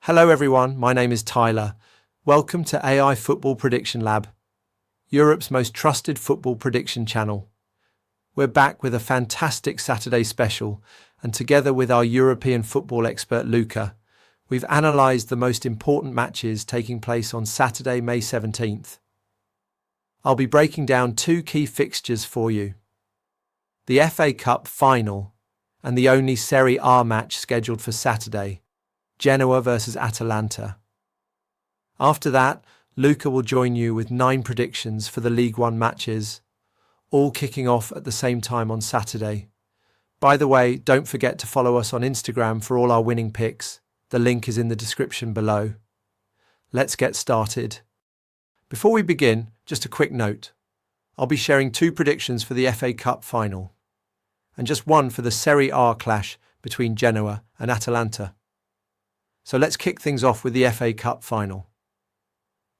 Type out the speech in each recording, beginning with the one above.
Hello everyone, my name is Tyler. Welcome to AI Football Prediction Lab, Europe's most trusted football prediction channel. We're back with a fantastic Saturday special, and together with our European football expert Luca, we've analysed the most important matches taking place on Saturday, May 17th. I'll be breaking down two key fixtures for you: the FA Cup final and the only Serie A match scheduled for Saturday, Genoa versus Atalanta. After that, Luca will join you with 9 predictions for the League One matches, all kicking off at the same time on Saturday. By the way, don't forget to follow us on Instagram for all our winning picks. The link is in the description below. Let's get started. Before we begin, just a quick note. I'll be sharing 2 predictions for the FA Cup final, and just one for the Serie A clash between Genoa and Atalanta. So let's kick things off with the FA Cup final.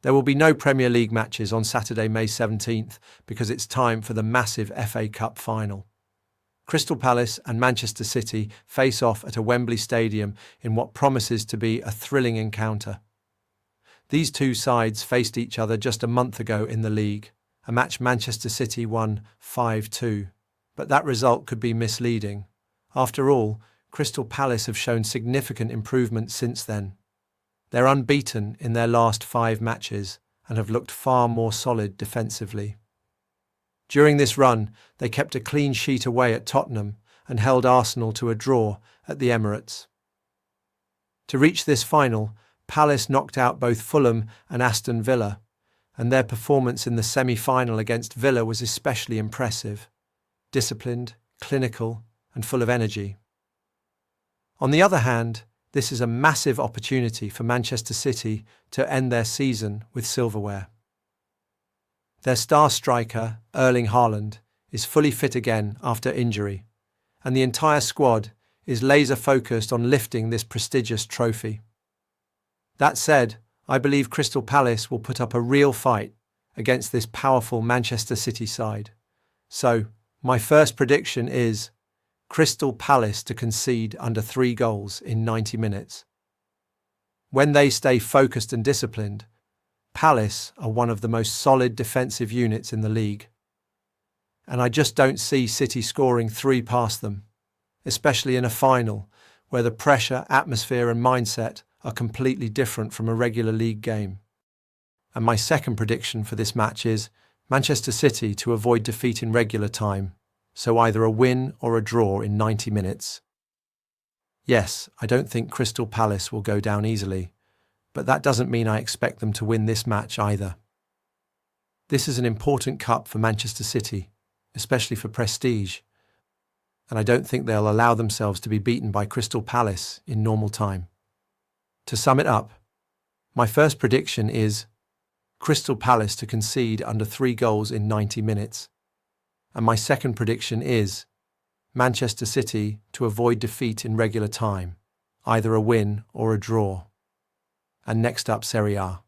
There will be no Premier League matches on Saturday, May 17th, because it's time for the massive FA Cup final. Crystal Palace and Manchester City face off at a Wembley Stadium in what promises to be a thrilling encounter. These two sides faced each other just a month ago in the league, a match Manchester City won 5-2. But that result could be misleading. After all, Crystal Palace have shown significant improvement since then. They're unbeaten in their last 5 matches and have looked far more solid defensively. During this run, they kept a clean sheet away at Tottenham and held Arsenal to a draw at the Emirates. To reach this final, Palace knocked out both Fulham and Aston Villa, and their performance in the semi-final against Villa was especially impressive: disciplined, clinical, and full of energy. On the other hand, this is a massive opportunity for Manchester City to end their season with silverware. Their star striker, Erling Haaland, is fully fit again after injury, and the entire squad is laser-focused on lifting this prestigious trophy. That said, I believe Crystal Palace will put up a real fight against this powerful Manchester City side. So, my first prediction is Crystal Palace to concede under 3 goals in 90 minutes. When they stay focused and disciplined, Palace are one of the most solid defensive units in the league. And I just don't see City scoring 3 past them, especially in a final where the pressure, atmosphere and mindset are completely different from a regular league game. And my second prediction for this match is Manchester City to avoid defeat in regular time, so either a win or a draw in 90 minutes. Yes, I don't think Crystal Palace will go down easily, but that doesn't mean I expect them to win this match either. This is an important cup for Manchester City, especially for prestige, and I don't think they'll allow themselves to be beaten by Crystal Palace in normal time. To sum it up, my first prediction is Crystal Palace to concede under 3 goals in 90 minutes. And my second prediction is Manchester City to avoid defeat in regular time, either a win or a draw. And next up, Serie A.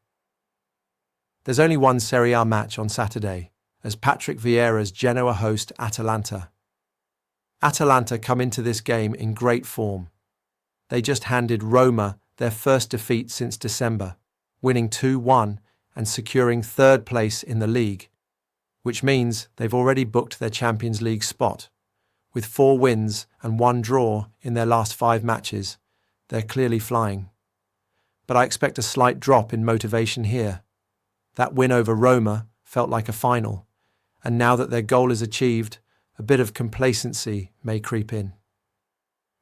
There's only one Serie A match on Saturday, as Patrick Vieira's Genoa host Atalanta. Atalanta come into this game in great form. They just handed Roma their first defeat since December, winning 2-1 and securing 3rd place in the league, which means they've already booked their Champions League spot. With 4 wins and 1 draw in their last 5 matches, they're clearly flying. But I expect a slight drop in motivation here. That win over Roma felt like a final, and now that their goal is achieved, a bit of complacency may creep in.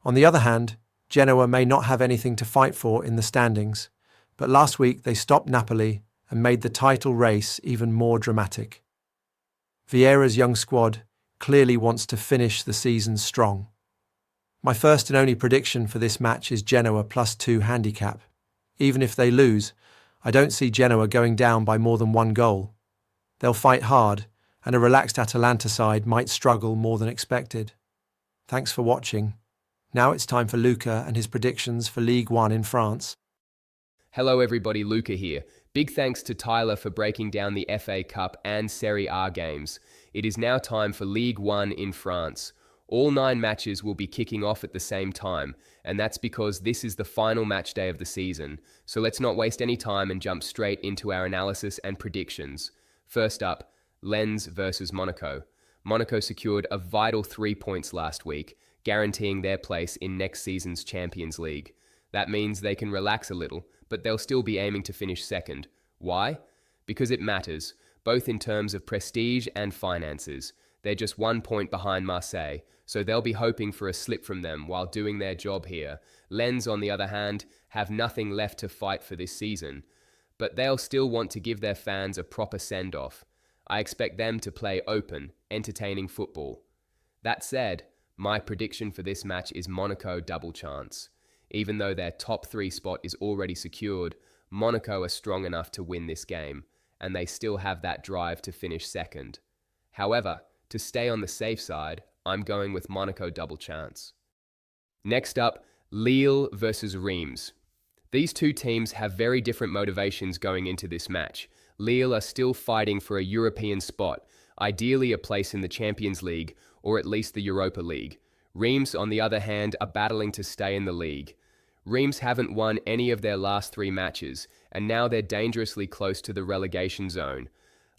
On the other hand, Genoa may not have anything to fight for in the standings, but last week they stopped Napoli and made the title race even more dramatic. Vieira's young squad clearly wants to finish the season strong. My first and only prediction for this match is Genoa +2 handicap. Even if they lose, I don't see Genoa going down by more than 1 goal. They'll fight hard, and a relaxed Atalanta side might struggle more than expected. Thanks for watching. Now it's time for Luca and his predictions for League One in France. Hello everybody, Luca here. Big thanks to Tyler for breaking down the FA Cup and Serie A games. It is now time for League One in France. All 9 matches will be kicking off at the same time, and that's because this is the final match day of the season. So let's not waste any time and jump straight into our analysis and predictions. First up, Lens versus Monaco. Monaco secured a vital 3 points last week, guaranteeing their place in next season's Champions League. That means they can relax a little, but they'll still be aiming to finish second. Why? Because it matters, both in terms of prestige and finances. They're just 1 point behind Marseille, so they'll be hoping for a slip from them while doing their job here. Lens, on the other hand, have nothing left to fight for this season, but they'll still want to give their fans a proper send-off. I expect them to play open, entertaining football. That said, my prediction for this match is Monaco double chance. Even though their top 3 spot is already secured, Monaco are strong enough to win this game, and they still have that drive to finish second. However, to stay on the safe side, I'm going with Monaco double chance. Next up, Lille versus Reims. These two teams have very different motivations going into this match. Lille are still fighting for a European spot, ideally a place in the Champions League or at least the Europa League. Reims, on the other hand, are battling to stay in the league. Reims haven't won any of their last 3 matches, and now they're dangerously close to the relegation zone.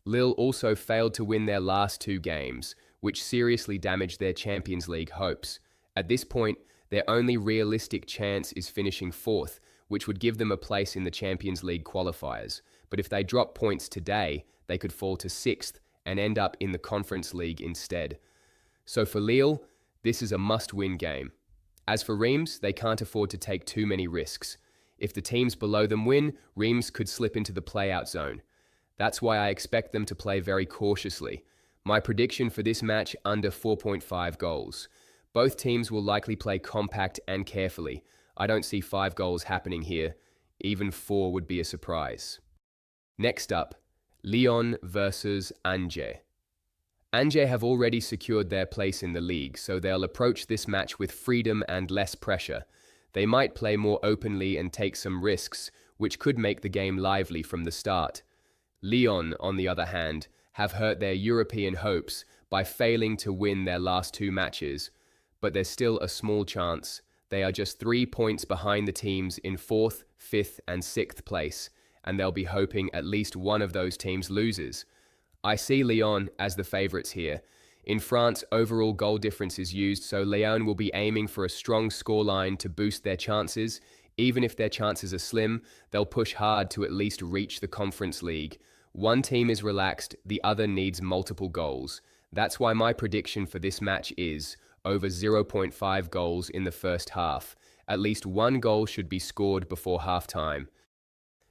Lille also failed to win their last 2 games, which seriously damaged their Champions League hopes. At this point, their only realistic chance is finishing 4th, which would give them a place in the Champions League qualifiers. But if they drop points today, they could fall to 6th and end up in the Conference League instead. So for Lille, this is a must-win game. As for Reims, they can't afford to take too many risks. If the teams below them win, Reims could slip into the play-out zone. That's why I expect them to play very cautiously. My prediction for this match, under 4.5 goals. Both teams will likely play compact and carefully. I don't see 5 goals happening here. Even 4 would be a surprise. Next up, Lyon versus Angers. Angers have already secured their place in the league, so they'll approach this match with freedom and less pressure. They might play more openly and take some risks, which could make the game lively from the start. Lyon, on the other hand, have hurt their European hopes by failing to win their last 2 matches, but there's still a small chance. They are just 3 points behind the teams in 4th, 5th, and 6th place, and they'll be hoping at least one of those teams loses. I see Lyon as the favourites here. In France, overall goal difference is used, so Lyon will be aiming for a strong scoreline to boost their chances. Even if their chances are slim, they'll push hard to at least reach the Conference League. One team is relaxed, the other needs multiple goals. That's why my prediction for this match is over 0.5 goals in the first half. At least 1 goal should be scored before halftime.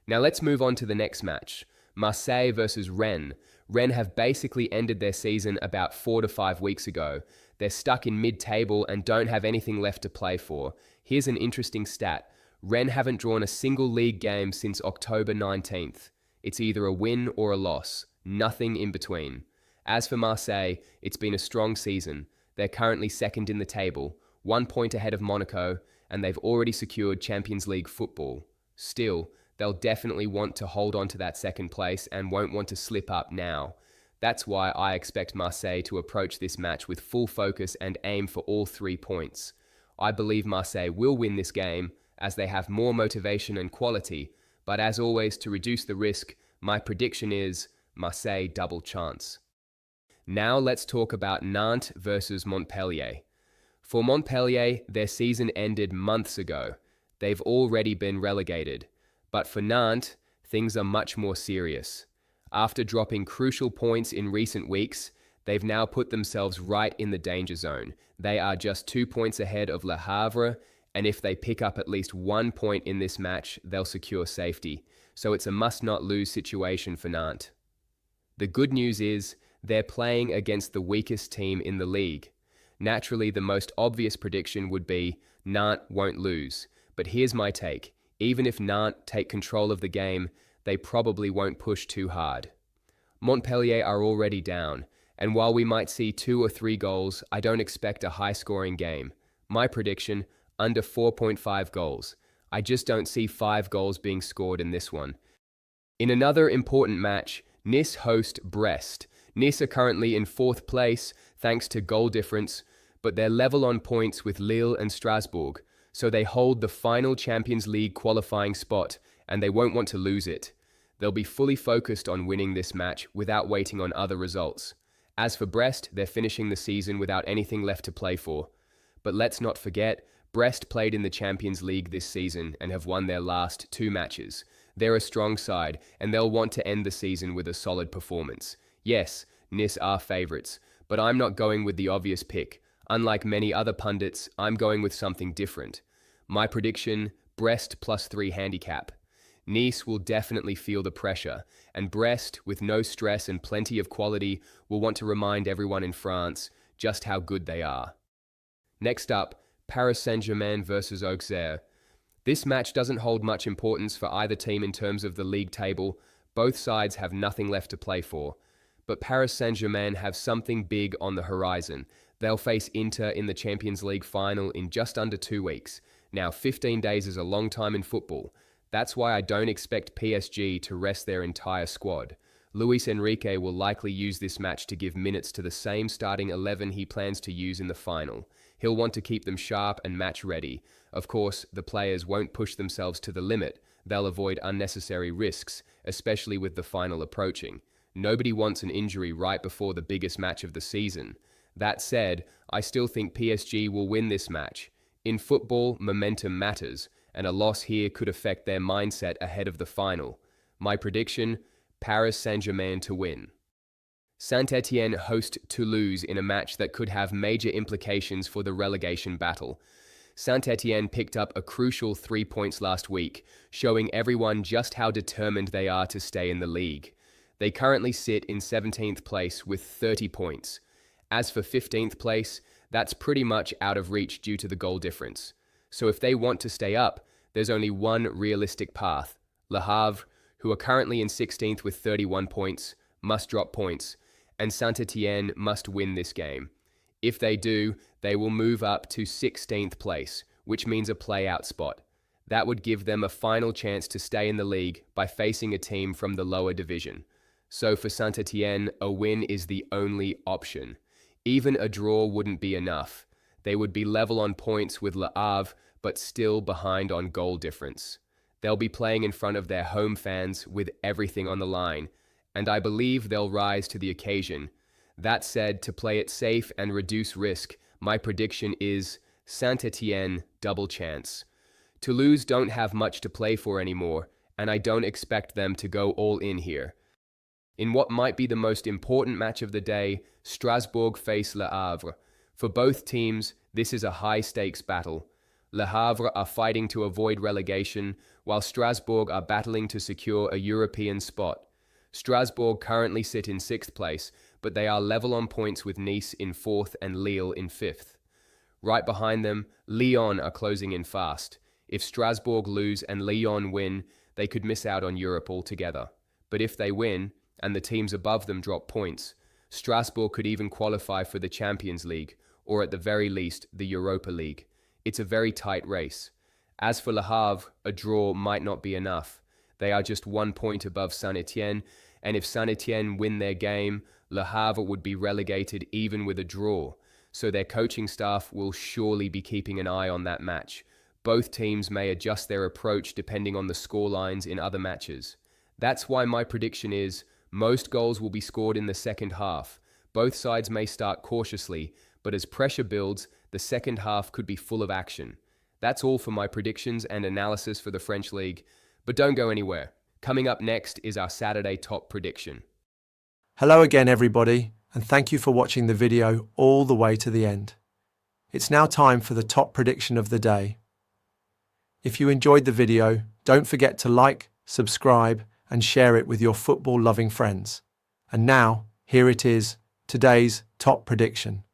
Now let's move on to the next match. Marseille versus Rennes. Rennes have basically ended their season about 4 to 5 weeks ago. They're stuck in mid-table and don't have anything left to play for. Here's an interesting stat. Rennes haven't drawn a single league game since October 19th. It's either a win or a loss, nothing in between. As for Marseille, it's been a strong season. They're currently second in the table, 1 point ahead of Monaco, and they've already secured Champions League football. Still, they'll definitely want to hold on to that second place and won't want to slip up now. That's why I expect Marseille to approach this match with full focus and aim for all 3 points. I believe Marseille will win this game as they have more motivation and quality, but as always, to reduce the risk, my prediction is Marseille double chance. Now let's talk about Nantes versus Montpellier. For Montpellier, their season ended months ago. They've already been relegated. But for Nantes, things are much more serious. After dropping crucial points in recent weeks, they've now put themselves right in the danger zone. They are just 2 points ahead of Le Havre, and if they pick up at least 1 point in this match, they'll secure safety. So it's a must-not-lose situation for Nantes. The good news is, they're playing against the weakest team in the league. Naturally, the most obvious prediction would be Nantes won't lose. But here's my take. Even if Nantes take control of the game, they probably won't push too hard. Montpellier are already down, and while we might see 2 or 3 goals, I don't expect a high-scoring game. My prediction, under 4.5 goals. I just don't see 5 goals being scored in this one. In another important match, Nice host Brest. Nice are currently in 4th place, thanks to goal difference, but they're level on points with Lille and Strasbourg, so they hold the final Champions League qualifying spot, and they won't want to lose it. They'll be fully focused on winning this match without waiting on other results. As for Brest, they're finishing the season without anything left to play for. But let's not forget, Brest played in the Champions League this season and have won their last 2 matches. They're a strong side, and they'll want to end the season with a solid performance. Yes, Nice are favourites, but I'm not going with the obvious pick. Unlike many other pundits, I'm going with something different. My prediction, Brest +3 handicap. Nice will definitely feel the pressure, and Brest, with no stress and plenty of quality, will want to remind everyone in France just how good they are. Next up, Paris Saint-Germain versus Auxerre. This match doesn't hold much importance for either team in terms of the league table. Both sides have nothing left to play for. But Paris Saint-Germain have something big on the horizon. They'll face Inter in the Champions League final in just under 2 weeks. Now, 15 days is a long time in football. That's why I don't expect PSG to rest their entire squad. Luis Enrique will likely use this match to give minutes to the same starting 11 he plans to use in the final. He'll want to keep them sharp and match ready. Of course, the players won't push themselves to the limit. They'll avoid unnecessary risks, especially with the final approaching. Nobody wants an injury right before the biggest match of the season. That said, I still think PSG will win this match. In football, momentum matters, and a loss here could affect their mindset ahead of the final. My prediction, Paris Saint-Germain to win. Saint-Étienne host Toulouse in a match that could have major implications for the relegation battle. Saint-Étienne picked up a crucial 3 points last week, showing everyone just how determined they are to stay in the league. They currently sit in 17th place with 30 points. As for 15th place, that's pretty much out of reach due to the goal difference. So if they want to stay up, there's only one realistic path. Le Havre, who are currently in 16th with 31 points, must drop points, and Saint-Étienne must win this game. If they do, they will move up to 16th place, which means a play-out spot. That would give them a final chance to stay in the league by facing a team from the lower division. So for Saint-Étienne, a win is the only option. Even a draw wouldn't be enough. They would be level on points with Le Havre, but still behind on goal difference. They'll be playing in front of their home fans with everything on the line, and I believe they'll rise to the occasion. That said, to play it safe and reduce risk, my prediction is Saint-Étienne double chance. Toulouse don't have much to play for anymore, and I don't expect them to go all in here. In what might be the most important match of the day, Strasbourg face Le Havre. For both teams, this is a high-stakes battle. Le Havre are fighting to avoid relegation, while Strasbourg are battling to secure a European spot. Strasbourg currently sit in 6th place, but they are level on points with Nice in 4th and Lille in 5th. Right behind them, Lyon are closing in fast. If Strasbourg lose and Lyon win, they could miss out on Europe altogether. But if they win, and the teams above them drop points, Strasbourg could even qualify for the Champions League, or at the very least, the Europa League. It's a very tight race. As for Le Havre, a draw might not be enough. They are just 1 point above Saint-Étienne, and if Saint-Étienne win their game, Le Havre would be relegated even with a draw. So their coaching staff will surely be keeping an eye on that match. Both teams may adjust their approach depending on the scorelines in other matches. That's why my prediction is, most goals will be scored in the second half. Both sides may start cautiously, but as pressure builds, the second half could be full of action. That's all for my predictions and analysis for the French League. But don't go anywhere. Coming up next is our Saturday top prediction. Hello again, everybody, and thank you for watching the video all the way to the end. It's now time for the top prediction of the day. If you enjoyed the video, don't forget to like, subscribe, and share it with your football-loving friends. And now, here it is, today's top prediction.